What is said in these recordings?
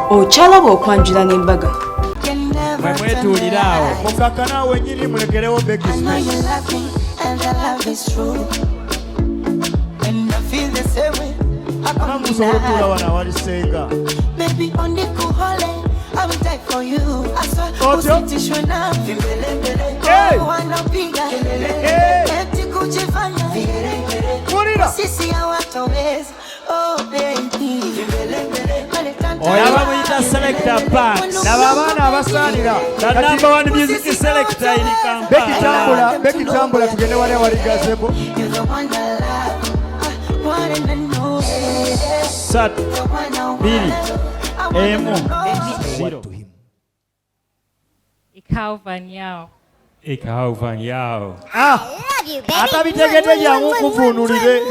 Ochalaba okwanjula n'embaga. Mwetulirawo mukakana wenyini mulekerewo Becky Smith. Musobola otuula wana wali senga. Oyaba muyita selector Parks. Nababaana abasaanira. The number one music selector in Kampala. Becky Tambula tugende wali awali gazebo. Sat Billy Emu Zero Ikau van yao. Atabitegete jangu kufunulire.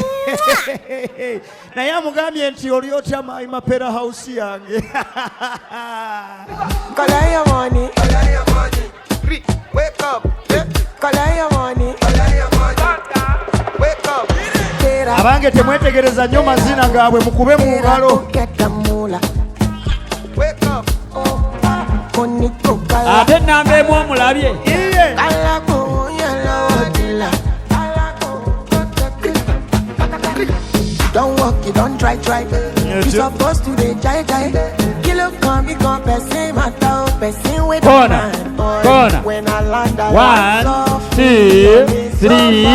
Naye amugambye nti oli otya mapera house yange. Kalaya money. Wake up. Kalaya money. Wake up. Abange temwetegereza nnyo mazina gaabwe mukube mu ngalo. Ate nnamba emu omulabye. Don't walk, you don't try. You supposed to be jai. Kilo come, you come, person matter, person with corner. When I land, 1, 2, 3.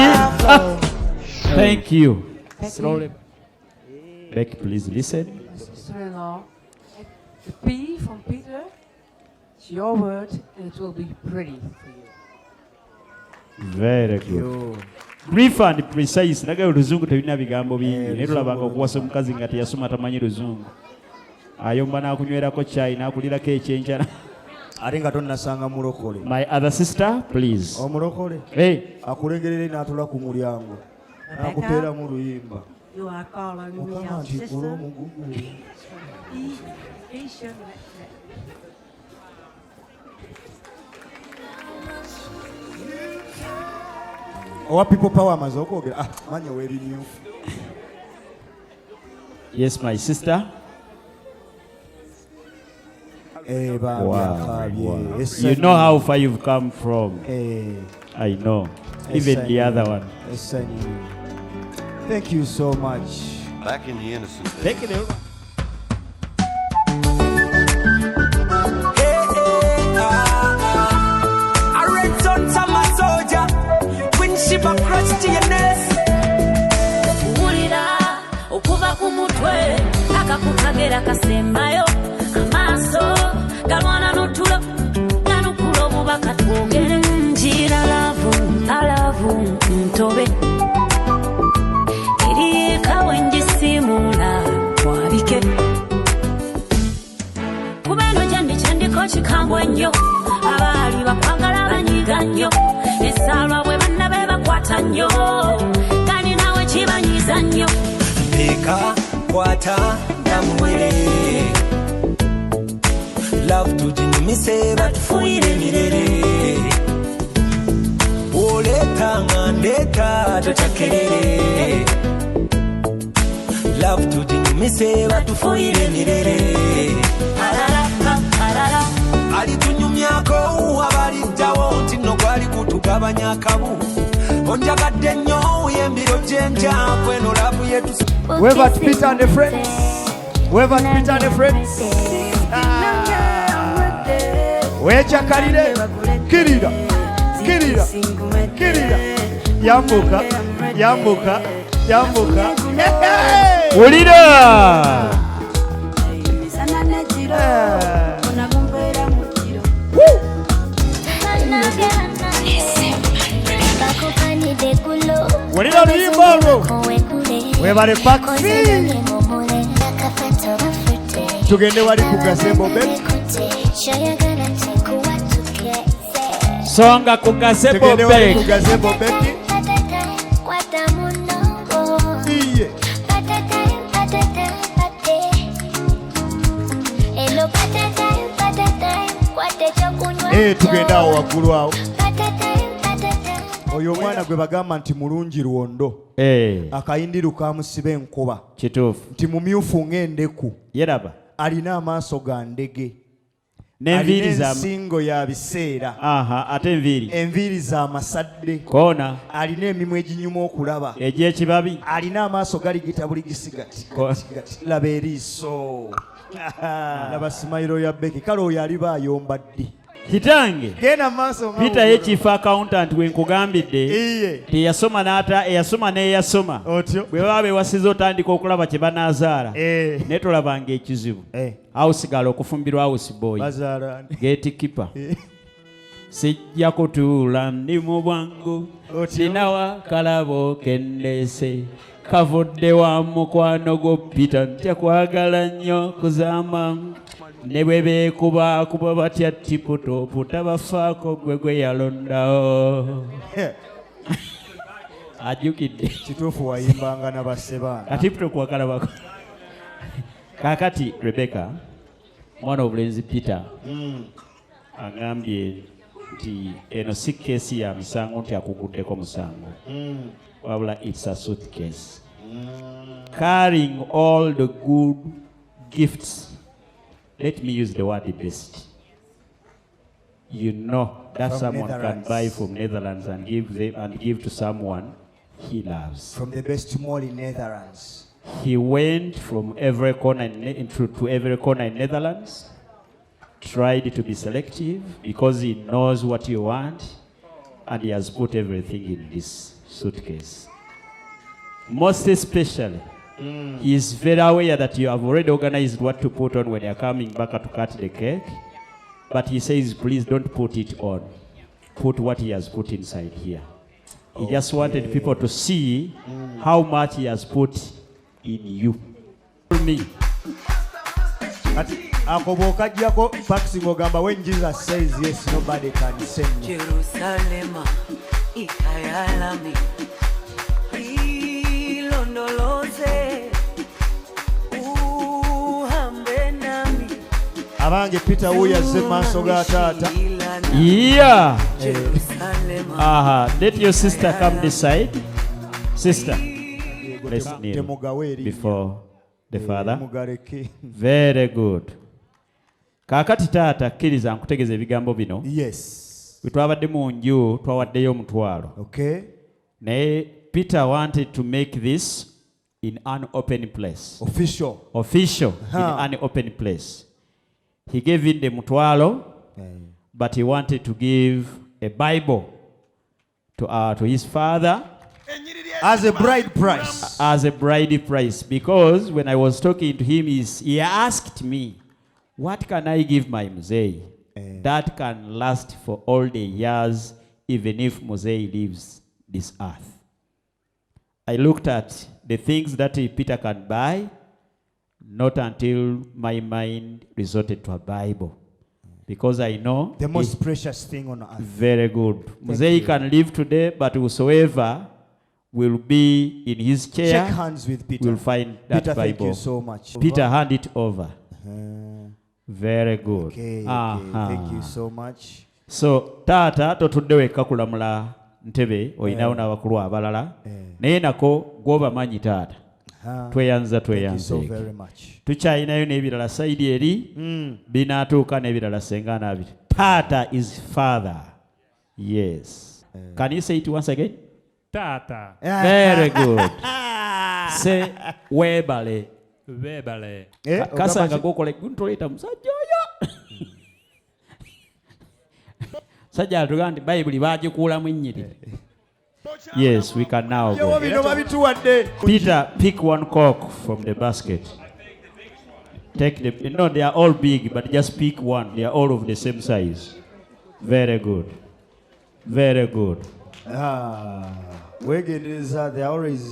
Thank you. Slowly. Becky, please listen. Sister-in-law, the P from Peter, it's your word, and it will be pretty for you. Very good. Brief and precise. Naga Luzungu tebina bigambo bingi. Netulabanga okuwasa omukazi nga teyasoma tamanyi Luzungu. Ayomba n'akunywerako chai n'akulirako ekyenkya. Ate nga tonnasanga mulokole. My other sister, please. Omulokole. Hey. Akulengerere n'atula ku mulyango. Nakupeera mu luyimba. You are calling me out, sister. Owa people power amaze okwogera. Manya weri new. Yes, my sister. Wow. You know how far you've come from. I know. Even the other one. Thank you so much. Back in the innocent days. Thank you. I read sons of my soldier. When she back crushed to your nest. Ulira okuva ku mutwe akakukagera kasembayo amaaso galwana n'otulo ganukulo bubaka twogere njira alavu ntobe erika wenjisimula twabike kubeno gyendiko kikambwe nnyo abaali bakwagala banyiga nnyo esalwa bwe banna be bakwata nnyo kandi nawe kibanyiza nnyo Eka kwata ndamuwere Love tujinyumise batufuire mirere Oleta ngandeta tochakerere Love tujinyumise batufuire mirere Alitunyumyako abalijjawo nti nno gwali kutugabanya akabu Onjagadde nnyo yembiro jenja kweno labu yetu Whoever Peter and the friends. Whoever Peter and the friends. Wecha kalire. Kirira. Yambuka. Ulira. Ulira luyimbo. Webale Paxi. Tugende wali ku Gazebo Becky. Songa ku Gazebo Becky. Iye. Tugenda awo waggulu awo. Oyo omwana gwe bagamba nti mulungi Luwondo. Akayindiru kamusiba enkuba. Kituufu. Nti mumyufu ng'endeku. Yeraba. alina amaaso ga ndege, n'enviiri alina za ensingo ya biseera, ate enviiri za masadde, koona alina emimwa eginyuma okulaba, egy'ekibabi, alina amaaso galigita buli gisigati. Laba eriiso, laba simayiro ya Beki. Kale oyo aliba ayomba ddi. kitange Genda maaso Peter ye chief accountant we nkugambidde teyasoma eyasoma n'eyasoma otyo bwe baba bewasiza otandika okulaba kye banaazaala naye tolabanga ekizibu awusigala okufumbirwa house boy gatekeeper sijja kutuula ndi mu bwangu sinawa kalabo kendeese kavudde wa mukwano gwo Peter ntya kwagala nnyo kuzaama ne bwe beekuba batya tiputopu tabafaako gwe yalondawo ajjukidde kituufu wayimbanga n'abasebaana atiputopu wakalabako kaakati Rebecca mwana obulenzi Peter agambye nti eno si keesi ya misango nti akuguddeko musango wabula it's a suitcase carrying all the good gifts. Let me use the word best. You know that from someone can buy from Netherlands and give to someone he loves. From the best mall in Netherlands. He went from every corner to every corner in Netherlands, tried to be selective because he knows what you want, and he has put everything in this suitcase. Most especially, he is very aware that you have already organized what to put on when you are coming back to cut the cake. But he says, please don't put it on. Put what he has put inside here. He just wanted people to see how much he has put in you. Me. Akobokajjako Paxing ogamba when Jesus says yes, nobody can say no. Jerusalem, ikayalami. Abange Peter wuya ze maaso ga taata. Yeah. Let your sister come this side. Sister. Let's kneel before the father. Very good. Kaakati taata kkiriza nkutegeeza ebigambo bino. Yes. Bwe twabadde mu nju twawaddeyo omutwalo. Okay. Naye Peter wanted to make this in an open place. Official. In an open place. He gave in the mutwalo, but he wanted to give a Bible to his father as a bride price. As a bride price, because when I was talking to him, he asked me, "What can I give my Mzee that can last for all the years, even if Mzee leaves this earth?" I looked at the things that Peter can buy, not until my mind resorted to a Bible. Because I know the most precious thing on earth. Very good. Mzee can live today, but whosoever will be in his chair, shake hands with Peter. Will find that Peter, Bible. Thank you so much. Peter, hand it over. Very good. Okay, thank you so much. So, tata totudde wekka kulamula ntebe oyinawo n'abakulu abalala naye nako gw'obamanyi taata tweyanza tukyayinayo n'ebirala sayidi eri binaatuuka n'ebirala senga n'abiri. Tata is father. Yes. Can you say it once again? Tata. Very good. Say webale. Webale. Kasanga gokola guntoleeta musajja oyo. Sajja atuga nti Bayibuli baagikuulamu ennyiriri. Yes, we can now go. Peter, pick one cork from the basket. Take the. No, they are all big, but just pick one. They are all of the same size. Very good. Very good.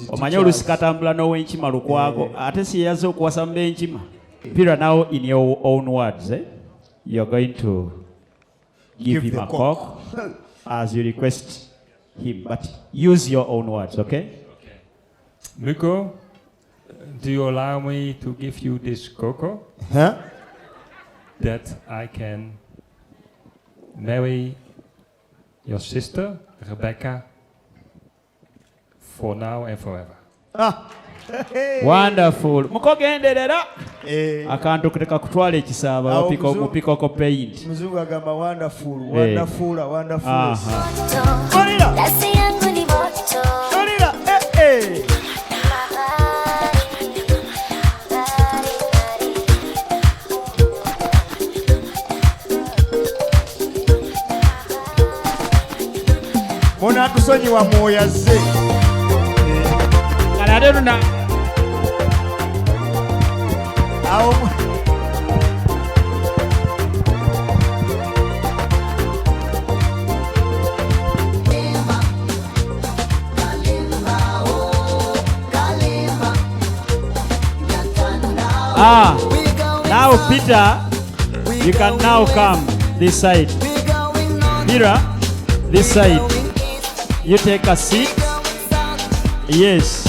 Omanye olusi katambula n'ow'enkima lukwago ate si yaze okuwasa mu b'enkima. Peter, now in your own words, you're going to give him a cork as you request him, but use your own words, okay? Muko, do you allow me to give you this cocoa? That I can marry your sister, Rebecca, for now and forever. Wonderful. Muko genderera. akantu kuteka kutwala ekisaaba opikako paint. Muzungu agamba wonderful. Kolira. Mona tusonyiwa mwoyo azze. Kalade runa. Awo. Now Peter, you can now come this side. Mira, this side. You take a seat. Yes.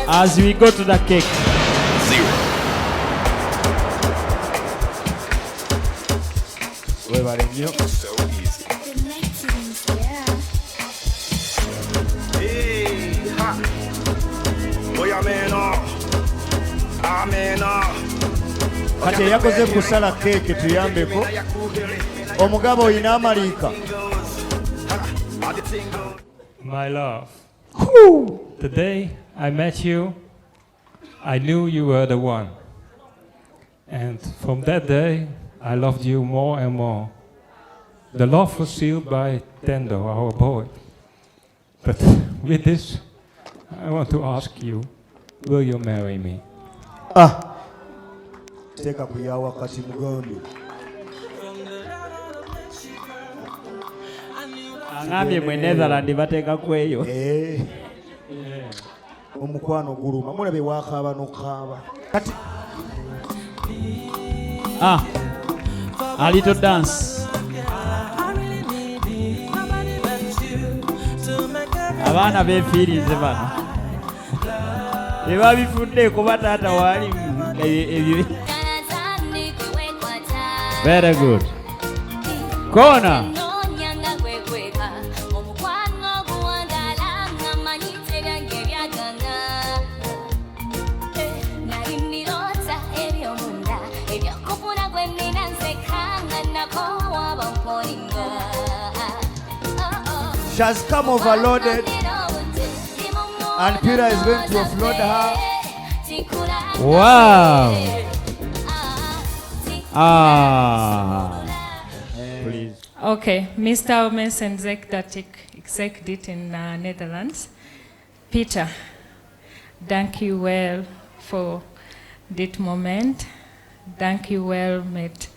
As we go to the cake. 0. So easy. Hey, ha. Boy, amen. Kati yakoze kusala keke tuyambeko. Omugabo oyina amaliika. My love, the day I met you, I knew you were the one. And from that day, I loved you more and more. The love was sealed by Tendo, our boy. But with this, I want to ask you, will you marry me? Teka kuyawa kati mugondi. Angambye mwe Netherland bateeka kweyo. Omukwano guluma mulabe wakaaba n'okaaba. Kati a little dance. Abaana beefiirize bano. Tebabifudde kuba taata waali ebyo. Very good. Corner. She has come overloaded and Peter is going to offload her. Wow. Please. Okay, Mr. Omes and Zek dat ik zeg dit in Netherlands. Peter, thank you well for dit moment. Thank you well met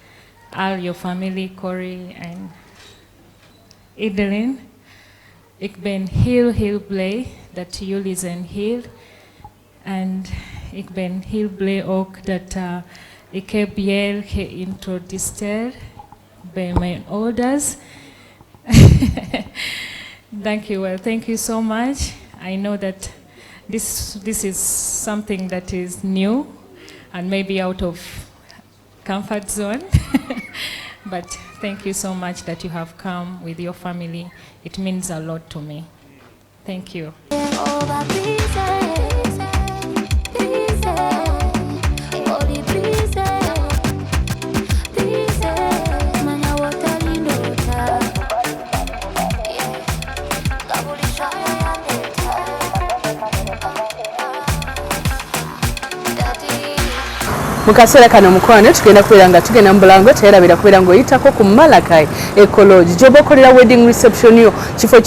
all your family, Corey and Idelin. Ik ben heel blij dat jullie zijn hier. En ik ben heel blij ook dat ik heb jullie geïntroduceerd bij mijn ouders. Thank you well. Thank you so much. I know that this is something that is new and maybe out of comfort zone. But thank you so much that you have come with your family. It means a lot to me. Thank you. Mukaseera kano mukwano tugenda kubeera nga tugenda mu Bulango teyerabira kubeera ng'oyitako ku Malakai Ecology gy'oba okolera wedding reception yo kifo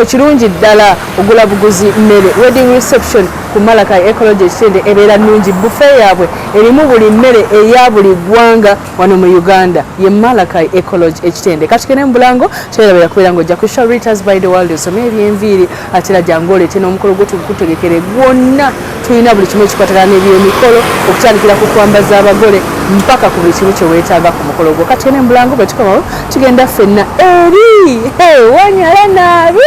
kirungi ddala ogula buguzi mmere wedding reception ku Malakai Ecology ekitende ebeera nnungi buffet yaabwe erimu buli mmere eya buli ggwanga wano mu Uganda ye Malakai Ecology ekitende katugende mu Bulango teyerabira kubeera ng'ojja ku Show Reuters by the World osome ebyenviiri ate era jangu oleete n'omukolo gwo tugukutegekere gwonna tulina buli kimu ekikwatagana n'ebyemikolo okutandikira ku kwambaza abagole mpaka ku buli kimu kye weetaaga ku mukolo gwo kati ene Bulango bwe tukomawo tugenda ffenna eri wanyala naabi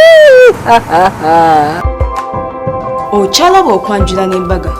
okyalaba okwanjula n'embaga